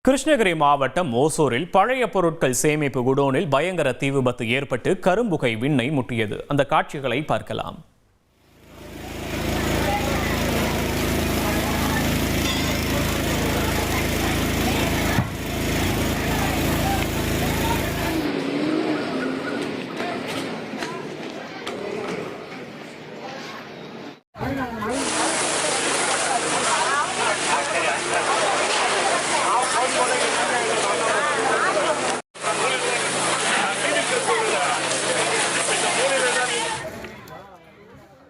கிருஷ்ணகிரி மாவட்டம் ஓசூரில் பழைய பொருட்கள் சேமிப்பு குடோனில் பயங்கர தீ விபத்து ஏற்பட்டு கரும்புகை விண்ணை முட்டியது. அந்த காட்சிகளை பார்க்கலாம்.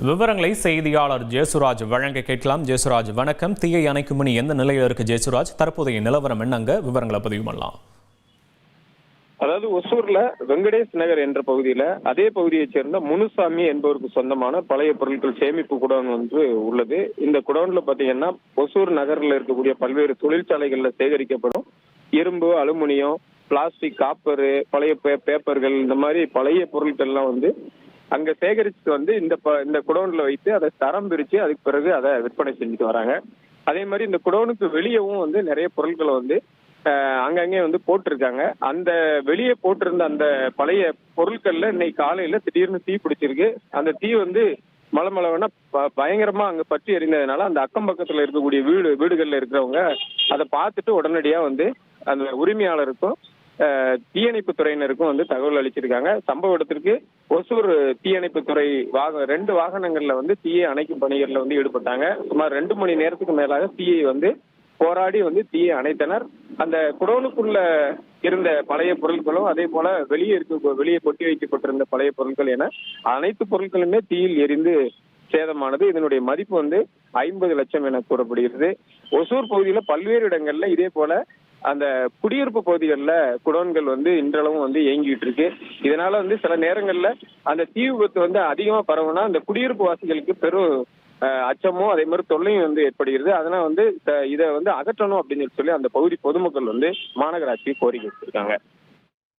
விவரங்களை செய்தியாளர் ஜேசுராஜ் வழங்க கேட்கலாம். ஜேசுராஜ் வணக்கம். தீயை அணைக்கும் மணி எந்த நிலையில் இருக்கு ஜேசுராஜ்? தற்போதைய நிலவரம் என்னங்க? விவரங்களை பதிவு பண்ணலாம். அதாவது ஒசூர்ல வெங்கடேஷ் நகர் என்ற பகுதியில அதே பகுதியைச் சேர்ந்த முனுசாமி என்பவருக்கு சொந்தமான பழைய பொருட்கள் சேமிப்பு குடோன் ஒன்று உள்ளது. இந்த குடோன்ல பாத்தீங்கன்னா ஒசூர் நகர்ல இருக்கக்கூடிய பல்வேறு தொழிற்சாலைகள்ல சேகரிக்கப்படும் இரும்பு, அலுமினியம், பிளாஸ்டிக், காப்பரு, பழைய பேப்பர்கள், இந்த மாதிரி பழைய பொருட்கள்லாம் அங்க சேகரிச்சுட்டு இந்த குடோன்ல வைத்து அதை தரம் பிரிச்சு அதுக்கு பிறகு அதை விற்பனை செஞ்சுட்டு வராங்க. அதே மாதிரி இந்த குடோனுக்கு வெளியவும் நிறைய பொருட்களை அங்கங்கே போட்டிருக்காங்க. அந்த வெளியே போட்டிருந்த அந்த பழைய பொருட்கள்ல இன்னைக்கு காலையில திடீர்னு தீ பிடிச்சிருக்கு. அந்த தீ மளமளவனா பயங்கரமா அங்க பற்றி எறிந்ததுனால அந்த அக்கம் பக்கத்துல இருக்கக்கூடிய வீடுகள்ல இருக்கிறவங்க அதை பார்த்துட்டு உடனடியா அந்த உரிமையாளருக்கும் தீயணைப்பு துறையினருக்கும் தகவல் அளிச்சிருக்காங்க. சம்பவ இடத்திற்கு ஒசூர் தீயணைப்பு துறை 2 வாகனங்கள்ல தீயை அணைக்கும் பணிகள்ல ஈடுபட்டாங்க. சுமார் 2 மணி நேரத்துக்கு மேலாக தீயை போராடி தீயை அணைத்தனர். அந்த குடோனுக்குள்ள இருந்த பழைய பொருட்களும் அதே போல வெளியே கொட்டி வைக்கப்பட்டிருந்த பழைய பொருட்கள் என அனைத்து பொருட்களுமே தீயில் எரிந்து சேதமானது. இதனுடைய மதிப்பு 50 லட்சம் என கூறப்படுகிறது. ஒசூர் பகுதியில பல்வேறு இடங்கள்ல இதே போல அந்த குடியிருப்பு பகுதிகளில் குடோன்கள் இன்றளவும் இயங்கிட்டு இருக்கு. இதனால சில நேரங்கள்ல அந்த தீ விபத்து அதிகமா பரவுனா அந்த குடியிருப்பு வாசிகளுக்கு பெரும் அச்சமும் அதே மாதிரி தொல்லையும் ஏற்படுகிறது. அதனால இதை அகற்றணும் அப்படின்னு சொல்லி அந்த பகுதி பொதுமக்கள் மாநகராட்சி கோரிக்கை வச்சிருக்காங்க.